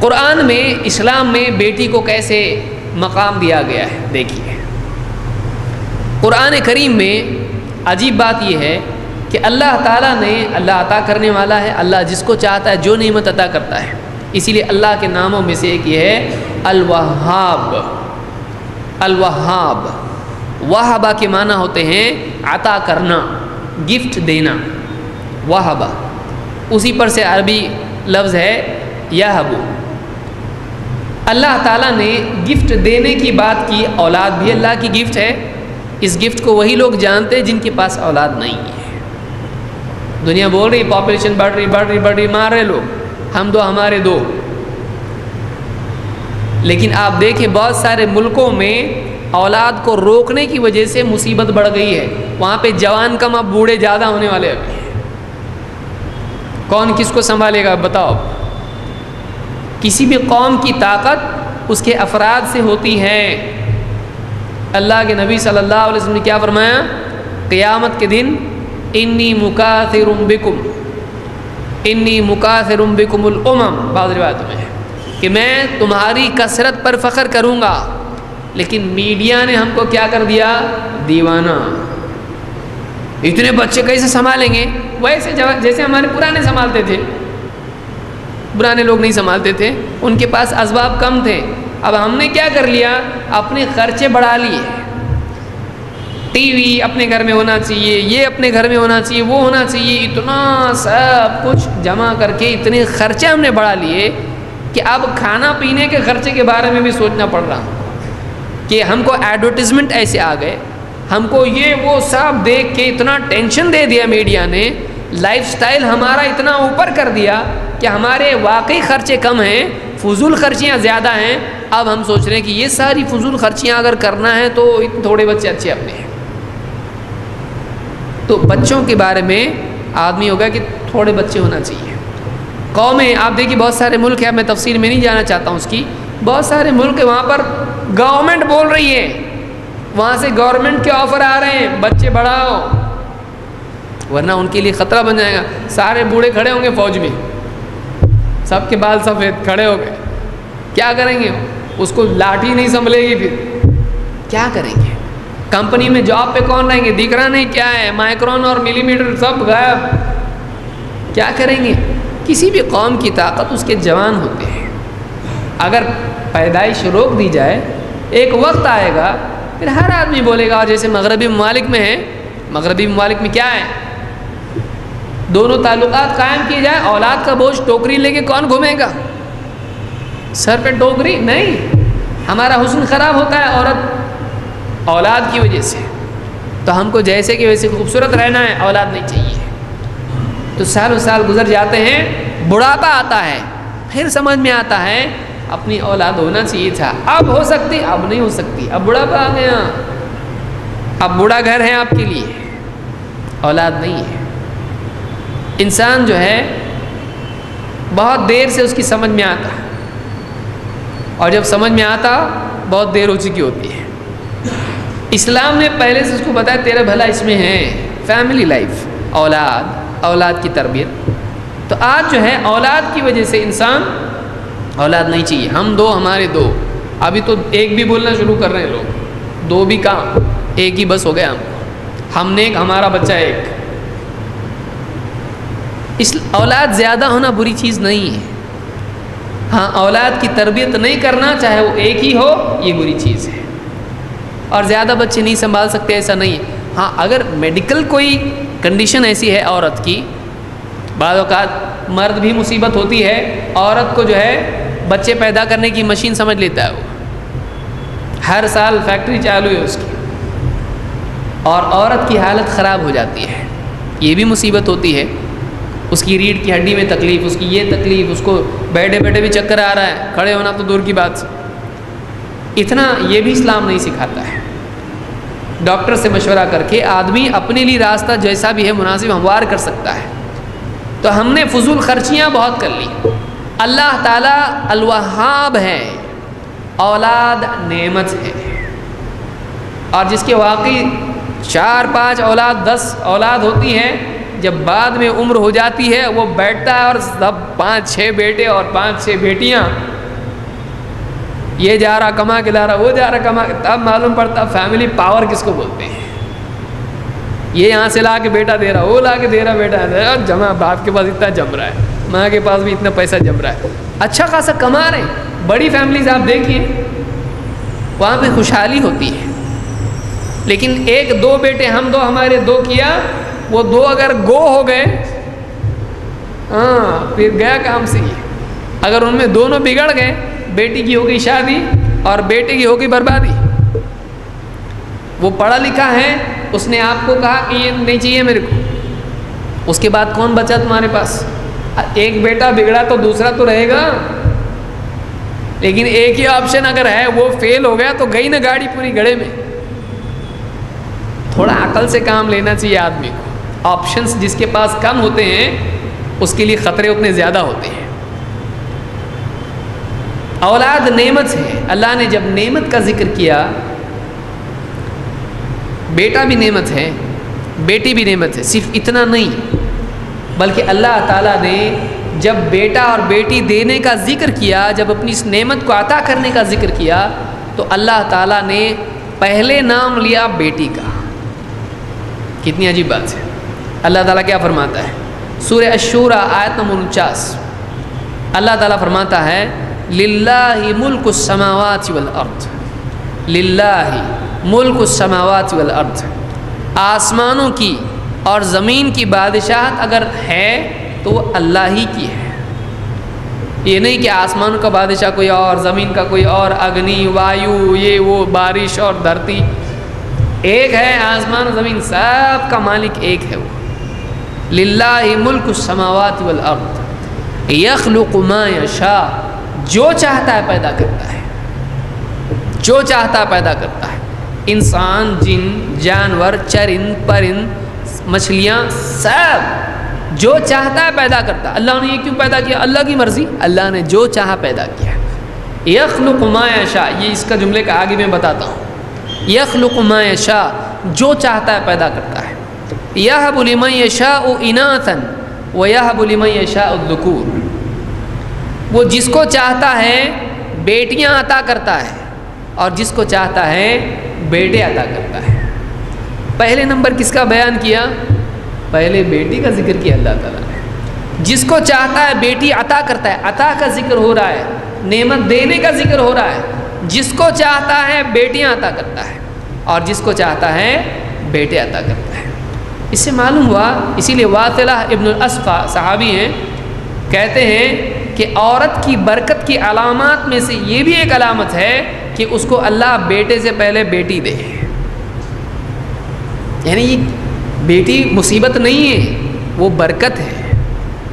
قرآن میں اسلام میں بیٹی کو کیسے مقام دیا گیا ہے دیکھیے. قرآن کریم میں عجیب بات یہ ہے کہ اللہ تعالیٰ نے، اللہ عطا کرنے والا ہے، اللہ جس کو چاہتا ہے جو نعمت عطا کرتا ہے. اسی لیے اللہ کے ناموں میں سے ایک یہ ہے الوہاب. الوہاب، وہبہ کے معنی ہوتے ہیں عطا کرنا، گفٹ دینا. وہبہ اسی پر سے عربی لفظ ہے یہب. اللہ تعالیٰ نے گفٹ دینے کی بات کی. اولاد بھی اللہ کی گفٹ ہے. اس گفٹ کو وہی لوگ جانتے ہیں جن کے پاس اولاد نہیں ہے. دنیا بول رہی پاپولیشن بڑھ رہی مار رہے لوگ، ہم دو ہمارے دو. لیکن آپ دیکھیں بہت سارے ملکوں میں اولاد کو روکنے کی وجہ سے مصیبت بڑھ گئی ہے. وہاں پہ جوان کم، اب بوڑھے زیادہ ہونے والے. ابھی کون کس کو سنبھالے گا بتاؤ؟ کسی بھی قوم کی طاقت اس کے افراد سے ہوتی ہے. اللہ کے نبی صلی اللہ علیہ وسلم نے کیا فرمایا؟ قیامت کے دن انی مکاثر بکم الامم، بعض روایتوں میں ہے کہ میں تمہاری کثرت پر فخر کروں گا. لیکن میڈیا نے ہم کو کیا کر دیا؟ دیوانہ. اتنے بچے کیسے سنبھالیں گے؟ ویسے جیسے ہمارے پرانے سنبھالتے تھے. پرانے لوگ نہیں سنبھالتے تھے، ان کے پاس اسباب کم تھے. اب ہم نے کیا کر لیا؟ اپنے خرچے بڑھا لیے. ٹی وی اپنے گھر میں ہونا چاہیے، یہ اپنے گھر میں ہونا چاہیے، وہ ہونا چاہیے. اتنا سب کچھ جمع کر کے اتنے خرچے ہم نے بڑھا لیے کہ اب کھانا پینے کے خرچے کے بارے میں بھی سوچنا پڑ رہا کہ ہم کو ایڈورٹیزمنٹ ایسے آ گئے، ہم کو یہ وہ سب دیکھ کے اتنا ٹینشن دے دیا میڈیا نے. لائف سٹائل ہمارا اتنا اوپر کر دیا کہ ہمارے واقعی خرچے کم ہیں، فضول خرچیاں زیادہ ہیں. اب ہم سوچ رہے ہیں کہ یہ ساری فضول خرچیاں اگر کرنا ہے تو تھوڑے بچے اچھے اپنے ہیں. تو بچوں کے بارے میں آدمی ہوگا کہ تھوڑے بچے ہونا چاہیے. قومیں آپ دیکھیے بہت سارے ملک ہیں، میں تفصیل میں نہیں جانا چاہتا ہوں اس کی. بہت سارے ملک ہیں وہاں پر گورنمنٹ بول رہی ہے، وہاں سے گورنمنٹ کے آفر آ رہے ہیں بچے بڑھاؤ، ورنہ ان کے لیے خطرہ بن جائے گا. سارے بوڑھے کھڑے ہوں گے فوج میں، سب کے بال سفید کھڑے ہو گئے. کیا کریں گے؟ اس کو لاٹھی نہیں سنبھلے گی. پھر کیا کریں گے؟ کمپنی میں جاب پہ کون رہیں گے؟ دکھ رہا نہیں کیا ہے، مائکرون اور ملی میٹر سب غائب. کیا کریں گے؟ کسی بھی قوم کی طاقت اس کے جوان ہوتے ہیں. اگر پیدائش روک دی جائے، ایک وقت آئے گا پھر ہر آدمی بولے گا. اور جیسے مغربی ممالک میں ہے، مغربی ممالک میں کیا ہے؟ دونوں تعلقات قائم کیے جائے، اولاد کا بوجھ ٹوکری لے کے کون گھومے گا؟ سر پہ ٹوکری نہیں. ہمارا حسن خراب ہوتا ہے عورت اولاد کی وجہ سے. تو ہم کو جیسے کہ ویسے خوبصورت رہنا ہے، اولاد نہیں چاہیے. تو سالوں سال گزر جاتے ہیں، بڑھاپا آتا ہے، پھر سمجھ میں آتا ہے اپنی اولاد ہونا چاہیے تھا. اب ہو سکتی، اب نہیں ہو سکتی. اب بڑھاپا آ گیا، اب بوڑھا گھر ہے آپ کے لیے، اولاد نہیں ہے. انسان جو ہے بہت دیر سے اس کی سمجھ میں آتا ہے، اور جب سمجھ میں آتا بہت دیر ہو چکی ہوتی ہے. اسلام نے پہلے سے اس کو بتایا تیرا بھلا اس میں ہے. فیملی لائف، اولاد کی تربیت. تو آج جو ہے اولاد کی وجہ سے انسان، اولاد نہیں چاہیے، ہم دو ہمارے دو. ابھی تو ایک بھی بولنا شروع کر رہے ہیں لوگ، دو بھی کام، ایک ہی بس ہو گیا. ہم نے ایک، ہمارا بچہ ایک. اس اولاد زیادہ ہونا بری چیز نہیں ہے. ہاں اولاد کی تربیت نہیں کرنا، چاہے وہ ایک ہی ہو، یہ بری چیز ہے. اور زیادہ بچے نہیں سنبھال سکتے ایسا نہیں ہے. ہاں اگر میڈیکل کوئی کنڈیشن ایسی ہے عورت کی، بعض اوقات مرد بھی مصیبت ہوتی ہے، عورت کو جو ہے بچے پیدا کرنے کی مشین سمجھ لیتا ہے. وہ ہر سال فیکٹری چالو ہے اس کی، اور عورت کی حالت خراب ہو جاتی ہے. یہ بھی مصیبت ہوتی ہے. اس کی ریڑھ کی ہڈی میں تکلیف، اس کی یہ تکلیف، اس کو بیٹھے بیٹھے بھی چکر آ رہا ہے، کھڑے ہونا تو دور کی بات. اتنا یہ بھی اسلام نہیں سکھاتا ہے. ڈاکٹر سے مشورہ کر کے آدمی اپنے لیے راستہ جیسا بھی ہے مناسب ہموار کر سکتا ہے. تو ہم نے فضول خرچیاں بہت کر لی. اللہ تعالیٰ الوہاب ہے، اولاد نعمت ہے. اور جس کے واقعی 4 5 اولاد 10 اولاد ہوتی ہیں، جب بعد میں عمر ہو جاتی ہے وہ بیٹھتا ہے اور سب 5-6 بیٹے اور 5-6 بیٹیاں، یہ جا رہا کما کے لا رہا، وہ جا رہا کما کے، تب معلوم پڑتا فیملی پاور کس کو بولتے ہیں۔ یہ یہاں سے لا کے بیٹا دے رہا، وہ لا کے دے رہا بیٹا، جمع باپ کے پاس اتنا جم رہا ہے، ماں کے پاس بھی اتنا پیسہ جم رہا ہے، اچھا خاصا کما رہے ہیں۔ بڑی فیملیز آپ دیکھیے وہاں پہ خوشحالی ہوتی ہے، لیکن 1-2 بیٹے ہم 2 ہمارے 2 کیا، وہ 2 اگر گو ہو گئے، ہاں پھر گیا کام سے ہی۔ اگر ان میں دونوں بگڑ گئے، بیٹی کی ہوگی شادی اور بیٹے کی ہوگی بربادی۔ وہ پڑھا لکھا ہے، اس نے آپ کو کہا کہ یہ نہیں چاہیے میرے کو، اس کے بعد کون بچا تمہارے پاس؟ ایک بیٹا بگڑا تو دوسرا تو رہے گا، لیکن ایک ہی آپشن اگر ہے وہ فیل ہو گیا تو گئی نا گاڑی پوری گڑھے میں۔ تھوڑا عقل سے کام لینا چاہیے آدمی کو۔ آپشنز جس کے پاس کم ہوتے ہیں اس کے لیے خطرے اتنے زیادہ ہوتے ہیں۔ اولاد نعمت ہے، اللہ نے جب نعمت کا ذکر کیا، بیٹا بھی نعمت ہے، بیٹی بھی نعمت ہے، صرف اتنا نہیں بلکہ اللہ تعالیٰ نے جب بیٹا اور بیٹی دینے کا ذکر کیا، جب اپنی اس نعمت کو عطا کرنے کا ذکر کیا، تو اللہ تعالیٰ نے پہلے نام لیا بیٹی کا۔ کتنی عجیب بات ہے۔ اللہ تعالیٰ کیا فرماتا ہے؟ سورہ الشورى آیت نمبر 49، اللہ تعالیٰ فرماتا ہے للہ ملک السماوات والارض، للہ ملک السماوات والارض، آسمانوں کی اور زمین کی بادشاہت اگر ہے تو وہ اللہ ہی کی ہے۔ یہ نہیں کہ آسمانوں کا بادشاہ کوئی اور، زمین کا کوئی اور، اگنی وایو یہ وہ، بارش اور دھرتی، ایک ہے آسمان و زمین، سب کا مالک ایک ہے وہ۔ للہ ملک السماوات والارض یخلق ما یشاء، جو چاہتا ہے پیدا کرتا ہے، جو چاہتا ہے پیدا کرتا ہے، انسان، جن، جانور، چرند پرند، مچھلیاں، سب جو چاہتا ہے پیدا کرتا ہے۔ اللہ نے یہ کیوں پیدا کیا؟ اللہ کی مرضی، اللہ نے جو چاہا پیدا کیا۔ یخلق ما یشاء، یہ اس کا جملے کا آگے میں بتاتا ہوں۔ یخلق ما یشاء، جو چاہتا ہے پیدا کرتا ہے۔ یہب لمن یشاء اناثا ویہب لمن یشاء الذکور، وہ جس کو چاہتا ہے بیٹیاں عطا کرتا ہے اور جس کو چاہتا ہے بیٹے عطا کرتا ہے۔ پہلے نمبر کس کا بیان کیا؟ پہلے بیٹی کا ذکر کیا اللہ تعالیٰ نے۔ جس کو چاہتا ہے بیٹی عطا کرتا ہے، عطا کا ذکر ہو رہا ہے، نعمت دینے کا ذکر ہو رہا ہے۔ جس کو چاہتا ہے بیٹیاں عطا کرتا ہے اور جس کو چاہتا ہے بیٹے عطا کرتا ہے۔ اس سے معلوم ہوا، اسی لیے واصلہ ابن الاسقع صحابی ہیں، کہتے ہیں کہ عورت کی برکت کی علامات میں سے یہ بھی ایک علامت ہے کہ اس کو اللہ بیٹے سے پہلے بیٹی دے۔ یعنی یہ بیٹی مصیبت نہیں ہے، وہ برکت ہے۔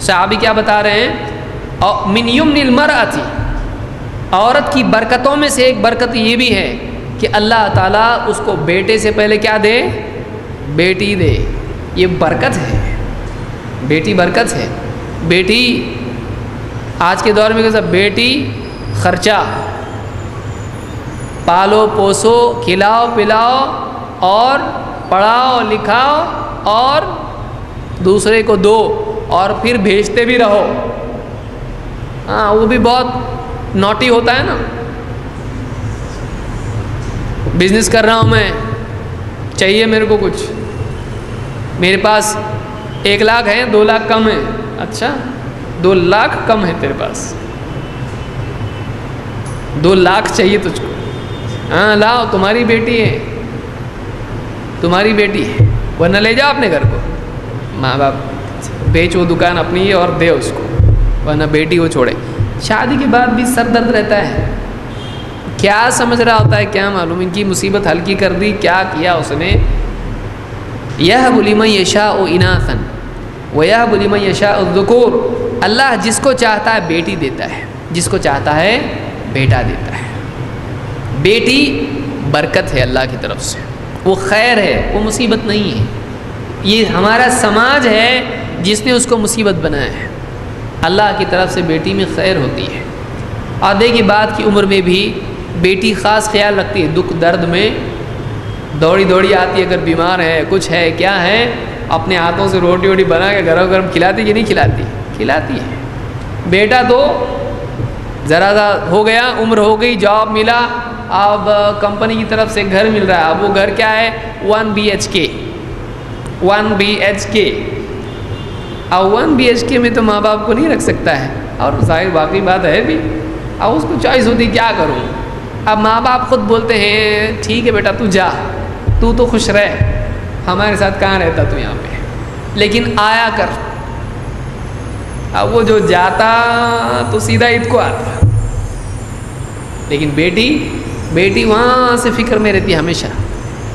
صحابی کیا بتا رہے ہیں؟ من یمن المرأۃ، عورت کی برکتوں میں سے ایک برکت یہ بھی ہے کہ اللہ تعالیٰ اس کو بیٹے سے پہلے کیا دے؟ بیٹی دے۔ یہ برکت ہے، بیٹی برکت ہے۔ بیٹی آج کے دور میں کیسا؟ بیٹی خرچہ، پالو پوسو، کھلاؤ پلاؤ اور پڑھاؤ لکھاؤ اور دوسرے کو دو اور پھر بھیجتے بھی رہو۔ ہاں وہ بھی بہت نوٹی ہوتا ہے نا، بزنس کر رہا ہوں میں، چاہیے میرے کو کچھ، میرے پاس 1 لاکھ ہے، 2 لاکھ کم ہے۔ اچھا 2 لاکھ کم ہے تیرے پاس، 2 لاکھ چاہیے تجھ کو؟ ہاں لاؤ، تمہاری بیٹی ہے، تمہاری بیٹی ہے، ورنہ لے جاؤ اپنے گھر کو۔ ماں باپ بیچ وہ دکان اپنی ہے اور دے اس کو، ورنہ بیٹی وہ چھوڑے۔ شادی کے بعد بھی سر درد رہتا ہے، کیا سمجھ رہا ہوتا ہے کیا معلوم، ان کی مصیبت ہلکی کر دی، کیا کیا اس نے۔ یہب لمن یشاء اناثا ویہب لمن یشاء الذکور، اللہ جس کو چاہتا ہے بیٹی دیتا ہے، جس کو چاہتا ہے بیٹا دیتا ہے۔ بیٹی برکت ہے اللہ کی طرف سے، وہ خیر ہے، وہ مصیبت نہیں ہے۔ یہ ہمارا سماج ہے جس نے اس کو مصیبت بنایا ہے۔ اللہ کی طرف سے بیٹی میں خیر ہوتی ہے۔ آدھے کی بعد کی عمر میں بھی بیٹی خاص خیال رکھتی ہے، دکھ درد میں دوڑی دوڑی آتی ہے، اگر بیمار ہے کچھ ہے کیا ہے، اپنے ہاتھوں سے روٹی ووٹی بنا کے گرم گرم کھلاتی کہ نہیں کھلاتی؟ کھلاتی ہے۔ بیٹا تو ذرا سا ہو گیا، عمر ہو گئی، جاب ملا، اب کمپنی کی طرف سے گھر مل رہا ہے، اب وہ گھر کیا ہے 1 BHK 1 BHK، اب 1 BHK میں تو ماں باپ کو نہیں رکھ سکتا ہے، اور ظاہر واقعی بات ہے بھی، اب اس کو چوائس ہوتی کیا کروں، اب ماں باپ خود بولتے ہیں ٹھیک ہے بیٹا تو جا، تو خوش رہ، ہمارے ساتھ کہاں رہتا تو یہاں پہ، لیکن آیا کر۔ اب وہ جو جاتا تو سیدھا عید کو آتا، لیکن بیٹی وہاں سے فکر میں رہتی ہے ہمیشہ،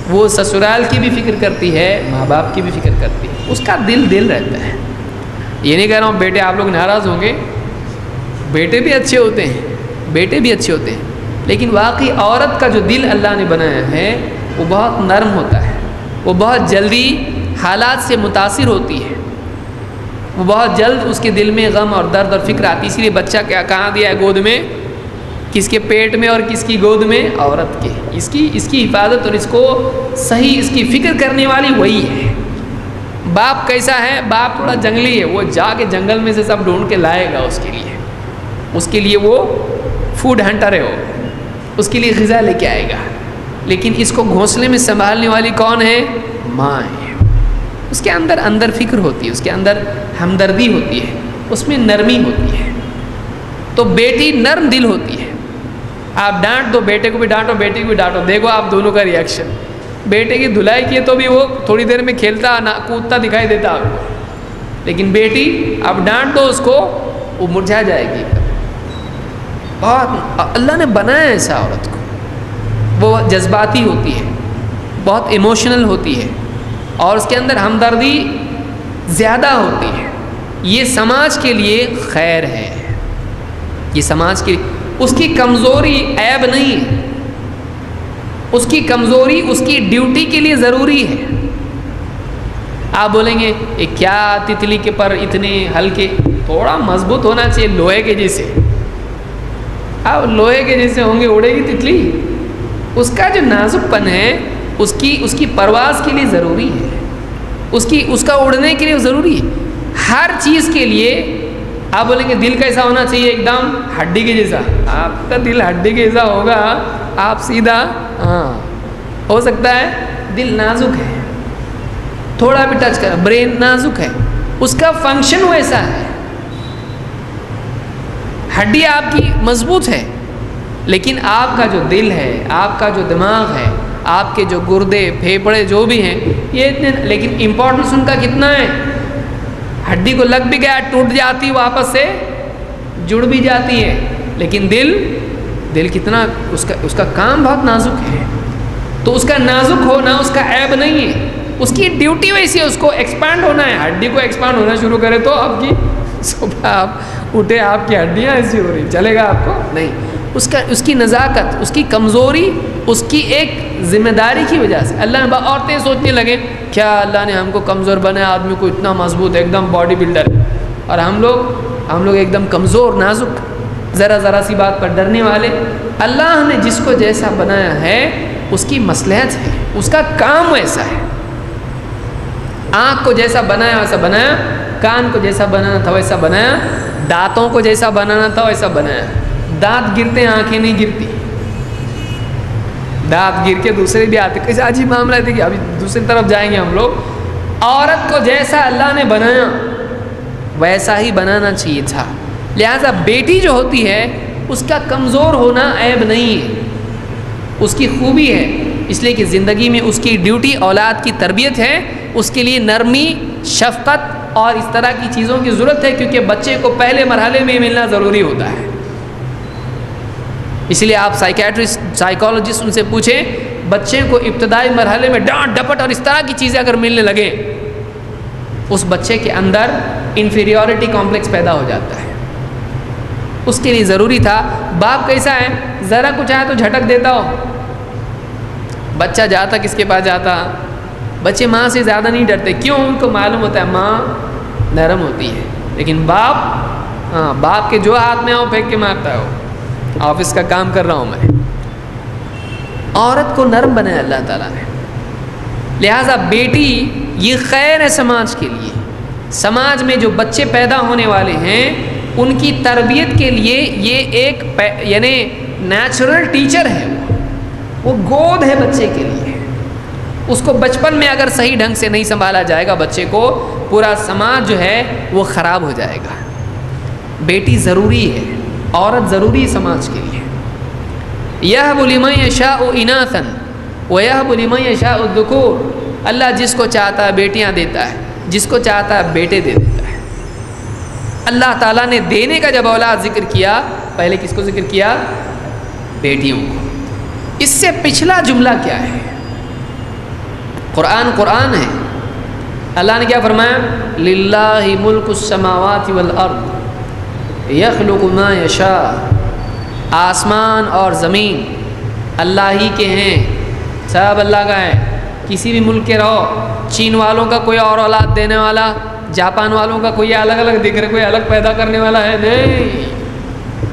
وہ سسرال کی بھی فکر کرتی ہے، ماں باپ کی بھی فکر کرتی ہے، اس کا دل رہتا ہے۔ یہ نہیں کہہ رہا ہوں بیٹے آپ لوگ ناراض ہوں گے، بیٹے بھی اچھے ہوتے ہیں، لیکن واقعی عورت کا جو دل اللہ نے بنایا ہے وہ بہت نرم ہوتا ہے، وہ بہت جلدی حالات سے متاثر ہوتی ہے، وہ بہت جلد اس کے دل میں غم اور درد اور فکر آتی، اسی لیے بچہ کہاں دیا ہے گود میں، کس کے پیٹ میں اور کس کی گود میں؟ عورت کے۔ اس کی حفاظت اور اس کو صحیح اس کی فکر کرنے والی وہی ہے۔ باپ کیسا ہے؟ باپ تھوڑا جنگلی ہے، وہ جا کے جنگل میں سے سب ڈھونڈ کے لائے گا اس کے لیے وہ فوڈ ہنٹر ہے، وہ اس کے لیے غذا لے کے آئے گا، لیکن اس کو گھونسلے میں سنبھالنے والی کون ہے؟ ماں ہے۔ اس کے اندر فکر ہوتی ہے، اس کے اندر ہمدردی ہوتی ہے، اس میں نرمی ہوتی ہے، تو بیٹی نرم دل ہوتی ہے۔ آپ ڈانٹ دو، بیٹے کو بھی ڈانٹو بیٹی کو بھی ڈانٹو، دیکھو آپ دونوں کا ریئیکشن۔ بیٹے کی دھلائی کیے تو بھی وہ تھوڑی دیر میں کھیلتا کودتا دکھائی دیتا آپ کو، لیکن بیٹی آپ ڈانٹ دو اس کو، وہ مرجھا جائے گی۔ بہت اللہ نے بنایا ہے ایسا عورت کو، وہ جذباتی ہوتی ہے، بہت ایموشنل ہوتی ہے، اور اس کے اندر ہمدردی زیادہ ہوتی ہے۔ یہ سماج کے لیے خیر ہے، یہ سماج کے، اس کی کمزوری عیب نہیں ہے، اس کی کمزوری اس کی ڈیوٹی کے لیے ضروری ہے۔ آپ بولیں گے یہ کیا تتلی کے پر اتنے ہلکے، تھوڑا مضبوط ہونا چاہیے لوہے کے جیسے، اب لوہے کے جیسے ہوں گے اڑے گی تتلی؟ اس کا جو نازک پن ہے اس کی پرواز کے لیے ضروری ہے، اس کا اڑنے کے لیے ضروری ہے، ہر چیز کے لیے۔ آپ بولیں گے دل کیسا ہونا چاہیے؟ ایک دم ہڈی کے جیسا۔ آپ کا دل ہڈی کے جیسا ہوگا آپ سیدھا، ہاں ہو سکتا ہے دل نازک ہے، تھوڑا بھی ٹچ کر، برین نازک ہے، اس کا فنکشن ویسا ہے، ہڈی آپ کی مضبوط ہے، لیکن آپ کا جو دل ہے، آپ کا جو دماغ ہے، آپ کے جو گردے پھیپڑے جو بھی ہیں یہ اتنے، لیکن امپورٹنس ان کا کتنا ہے؟ ہڈی کو لگ بھی گیا ٹوٹ جاتی، واپس سے جڑ بھی جاتی ہے، لیکن دل کتنا، اس کا کام بہت نازک ہے، تو اس کا نازک ہونا اس کا عیب نہیں ہے، اس کی ڈیوٹی ویسی ہے، اس کو ایکسپینڈ ہونا ہے۔ ہڈی کو ایکسپینڈ ہونا شروع کرے تو آپ کی صبح آپ اٹھے آپ کی ہڈیاں ایسی ہو رہی، چلے گا آپ کو نہیں۔ اس کی نزاکت، اس کی کمزوری، اس کی ایک ذمہ داری کی وجہ سے اللہ نے، عورتیں سوچنے لگے کیا اللہ نے ہم کو کمزور بنایا، آدمی کو اتنا مضبوط ایک دم باڈی بلڈر، اور ہم لوگ ایک دم کمزور نازک، ذرا سی بات پر ڈرنے والے۔ اللہ نے جس کو جیسا بنایا ہے اس کی مصلحت ہے، اس کا کام ویسا ہے۔ آنکھ کو جیسا بنایا ویسا بنایا، کان کو جیسا بنانا تھا ویسا بنایا، دانتوں کو جیسا بنانا تھا ویسا بنایا۔ دانت گرتے ہیں آنکھیں نہیں گرتی، دانت گر کے دوسرے بھی آتے، کیسے عجیب معاملہ ہے کہ ابھی دوسری طرف جائیں گے ہم لوگ۔ عورت کو جیسا اللہ نے بنایا ویسا ہی بنانا چاہیے تھا، لہذا بیٹی جو ہوتی ہے اس کا کمزور ہونا عیب نہیں ہے، اس کی خوبی ہے، اس لیے کہ زندگی میں اس کی ڈیوٹی اولاد کی تربیت ہے، اس کے لیے نرمی، شفقت اور اس طرح کی چیزوں کی ضرورت ہے، کیونکہ بچے کو پہلے مرحلے میں ملنا ضروری ہوتا ہے۔ اس لیے آپ سائیکالوجسٹ ان سے پوچھیں، بچے کو ابتدائی مرحلے میں ڈانٹ ڈپٹ اور اس طرح کی چیزیں اگر ملنے لگے، اس بچے کے اندر انفیریورٹی کمپلیکس پیدا ہو جاتا ہے۔ اس کے لیے ضروری تھا، باپ کیسا ہے، ذرا کچھ آیا تو جھٹک دیتا ہو، بچہ جاتا کس کے پاس جاتا؟ بچے ماں سے زیادہ نہیں ڈرتے، کیوں؟ ان کو معلوم ہوتا ہے ماں نرم ہوتی ہے، لیکن باپ کے جو ہاتھ میں آؤ پھینک کے مارتا ہے، وہ آفس کا کام کر رہا ہوں میں۔ عورت کو نرم بنایا اللہ تعالیٰ نے، لہٰذا بیٹی یہ خیر ہے سماج کے لیے. سماج میں جو بچے پیدا ہونے والے ہیں ان کی تربیت کے لیے یہ ایک یعنی نیچرل ٹیچر ہے. وہ گود ہے بچے کے لیے. اس کو بچپن میں اگر صحیح ڈھنگ سے نہیں سنبھالا جائے گا بچے کو، پورا سماج جو ہے وہ خراب ہو جائے گا. بیٹی ضروری ہے، عورت ضروری ہے سماج کے لیے. یَهْبُ لِمَن يَشَاءُ إِنَاثًا وَيَهْبُ لِمَن يَشَاءُ الذُّكُورَ. اللہ جس کو چاہتا ہے بیٹیاں دیتا ہے، جس کو چاہتا ہے بیٹے دے دیتا ہے. اللہ تعالیٰ نے دینے کا جب اولاد ذکر کیا، پہلے کس کو ذکر کیا؟ بیٹیوں کو. اس سے پچھلا جملہ کیا ہے؟ قرآن ہے. اللہ نے کیا فرمایا؟ للہ ملک السماوات والارض یخلق ما یشاء. آسمان اور زمین اللہ ہی کے ہیں، سب اللہ کا ہے. کسی بھی ملک کے رہو، چین والوں کا کوئی اور اولاد دینے والا، جاپان والوں کا کوئی الگ الگ دکھ رہے، کوئی الگ پیدا کرنے والا ہے؟ نہیں.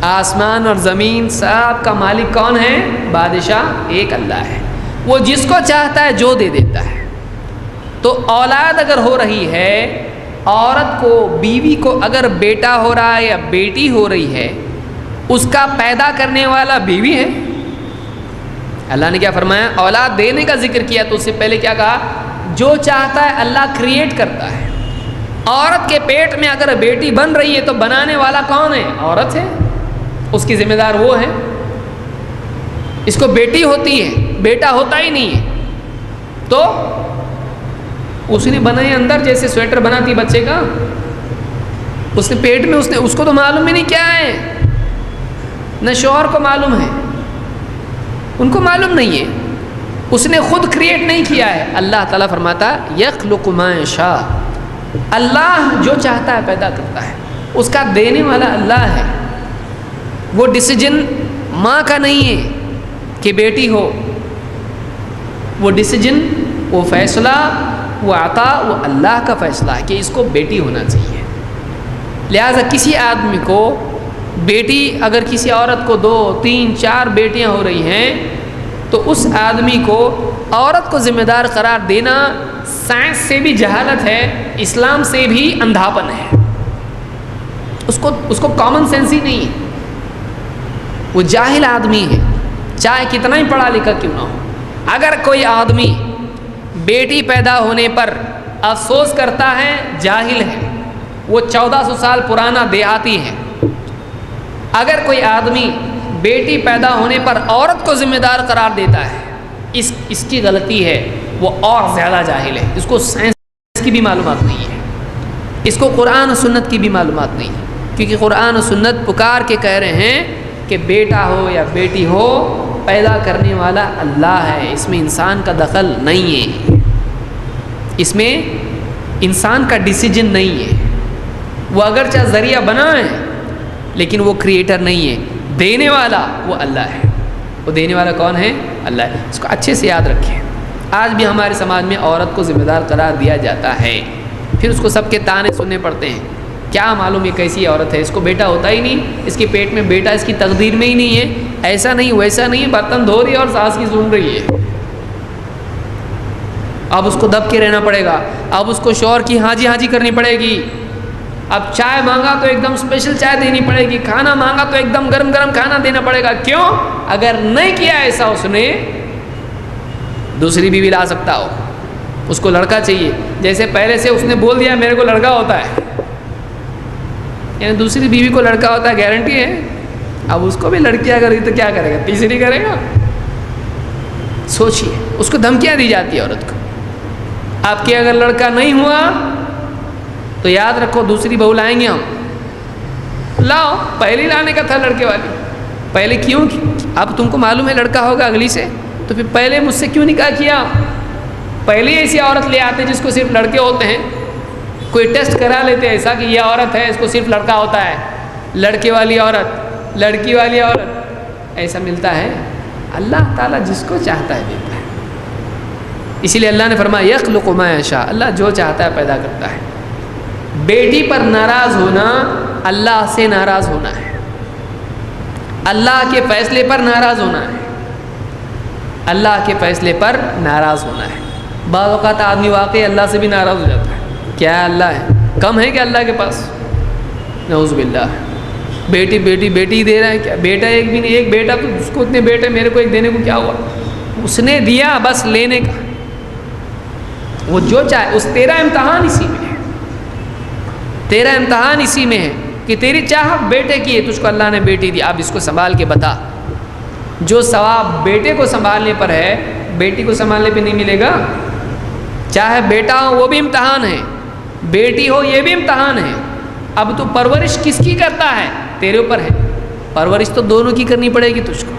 آسمان اور زمین سب کا مالک کون ہے؟ بادشاہ ایک اللہ ہے. وہ جس کو چاہتا ہے جو دے دیتا ہے. تو اولاد اگر ہو رہی ہے، عورت کو، بیوی کو اگر بیٹا ہو رہا ہے یا بیٹی ہو رہی ہے، اس کا پیدا کرنے والا بیوی ہے. اللہ نے کیا فرمایا؟ اولاد دینے کا ذکر کیا تو اس سے پہلے کیا کہا؟ جو چاہتا ہے اللہ کریٹ کرتا ہے. عورت کے پیٹ میں اگر بیٹی بن رہی ہے تو بنانے والا کون ہے؟ عورت ہے. اس کی ذمہ دار وہ ہے. اس کو بیٹی ہوتی ہے، بیٹا ہوتا ہی نہیں ہے. تو اس نے بنائے اندر، جیسے سویٹر بناتی بچے کا، اس نے پیٹ میں، اس کو تو معلوم ہی نہیں کیا ہے. نہ شوہر کو معلوم ہے، ان کو معلوم نہیں ہے. اس نے خود کریٹ نہیں کیا ہے. اللہ تعالیٰ فرماتا یخلق ما یشاء. اللہ جو چاہتا ہے پیدا کرتا ہے. اس کا دینے والا اللہ ہے. وہ ڈیسیجن ماں کا نہیں ہے کہ بیٹی ہو. وہ ڈیسیجن، وہ فیصلہ، وہ عطا، وہ اللہ کا فیصلہ ہے کہ اس کو بیٹی ہونا چاہیے. لہٰذا کسی آدمی کو بیٹی، اگر کسی عورت کو 2 3 4 بیٹیاں ہو رہی ہیں تو اس آدمی کو عورت کو ذمہ دار قرار دینا سائنس سے بھی جہالت ہے، اسلام سے بھی اندھاپن ہے. اس کو کامن سینس ہی نہیں ہے. وہ جاہل آدمی ہے، چاہے کتنا ہی پڑھا لکھا کیوں نہ ہو. اگر کوئی آدمی بیٹی پیدا ہونے پر افسوس کرتا ہے، جاہل ہے. وہ 1400 سال پرانا دیہاتی ہے. اگر کوئی آدمی بیٹی پیدا ہونے پر عورت کو ذمہ دار قرار دیتا ہے، اس کی غلطی ہے. وہ اور زیادہ جاہل ہے. اس کو سائنس کی بھی معلومات نہیں ہے، اس کو قرآن و سنت کی بھی معلومات نہیں ہے. کیونکہ قرآن و سنت پکار کے کہہ رہے ہیں کہ بیٹا ہو یا بیٹی ہو، پیدا کرنے والا اللہ ہے. اس میں انسان کا دخل نہیں ہے. اس میں انسان کا ڈیسیجن نہیں ہے. وہ اگرچہ ذریعہ بنا ہے لیکن وہ کریٹر نہیں ہے. دینے والا وہ اللہ ہے. وہ دینے والا کون ہے؟ اللہ ہے. اس کو اچھے سے یاد رکھیں. آج بھی ہمارے سماج میں عورت کو ذمہ دار قرار دیا جاتا ہے، پھر اس کو سب کے تانے سننے پڑتے ہیں. کیا معلوم یہ کیسی عورت ہے، اس کو بیٹا ہوتا ہی نہیں، اس کے پیٹ میں بیٹا اس کی تقدیر میں ہی نہیں ہے، ایسا نہیں ویسا نہیں، برتن دھو رہی ہے اور ساس کی سن رہی ہے. اب اس کو دب کے رہنا پڑے گا. اب اس کو شوہر کی ہاں جی کرنی پڑے گی. اب چائے مانگا تو ایک دم اسپیشل چائے دینی پڑے گی، کھانا مانگا تو ایک دم گرم کھانا دینا پڑے گا. کیوں؟ اگر نہیں کیا ایسا اس نے، دوسری بیوی لا سکتا ہو. اس کو لڑکا چاہیے. جیسے پہلے سے اس نے بول دیا میرے کو لڑکا ہوتا ہے، یعنی دوسری بیوی کو لڑکا ہوتا ہے، گارنٹی ہے. اب اس کو بھی لڑکی اگر ہوئی تو کیا کرے گا؟ تیسری کرے گا. سوچیے، اس کو دھمکیاں دی جاتی ہے عورت کو. آپ کے اگر لڑکا نہیں ہوا تو یاد رکھو دوسری بہو لائیں گے ہم. لاؤ، پہلے لانے کا تھا لڑکے والی. پہلے کیوں؟ اب تم کو معلوم ہے لڑکا ہوگا اگلی سے، تو پھر پہلے مجھ سے کیوں نکاح کیا؟ پہلے ایسی عورت لے آتے جس کو صرف لڑکے ہوتے ہیں. کوئی ٹیسٹ کرا لیتے ایسا کہ یہ عورت ہے، اس کو صرف لڑکا ہوتا ہے. لڑکے والی عورت، لڑکی والی عورت، ایسا ملتا ہے. اللہ تعالیٰ جس کو چاہتا ہے دیتا ہے. اسی لیے اللہ نے فرمایا یخلق ما یشاء. اللہ جو چاہتا ہے پیدا کرتا ہے. بیٹی پر ناراض ہونا اللہ سے ناراض ہونا ہے، اللہ کے فیصلے پر ناراض ہونا ہے. اللہ کے فیصلے پر ناراض ہونا ہے. بعض اوقات آدمی واقعی اللہ سے بھی ناراض ہو جاتا ہے، کیا ہے اللہ ہے، کم ہے کہ اللہ کے پاس؟ نعوذ باللہ. بیٹی بیٹی بیٹی دے رہا ہے، کیا بیٹا ایک بھی نہیں، ایک بیٹا تو اس کو اتنے بیٹے، میرے کو ایک دینے کو کیا ہوا، اس نے دیا بس لینے کا، وہ جو چاہے. اس تیرا امتحان اسی میں ہے، تیرا امتحان اسی میں ہے کہ تیری چاہت بیٹے کی ہے، تجھ کو اللہ نے بیٹی دی، اب اس کو سنبھال کے بتا. جو ثواب بیٹے کو سنبھالنے پر ہے بیٹی کو سنبھالنے پہ نہیں ملے گا. چاہے بیٹا ہو وہ بھی امتحان ہے، بیٹی ہو یہ بھی امتحان ہے. اب تو پرورش کس کی کرتا ہے؟ تیرے اوپر ہے، پرورش تو دونوں کی کرنی پڑے گی تجھ کو.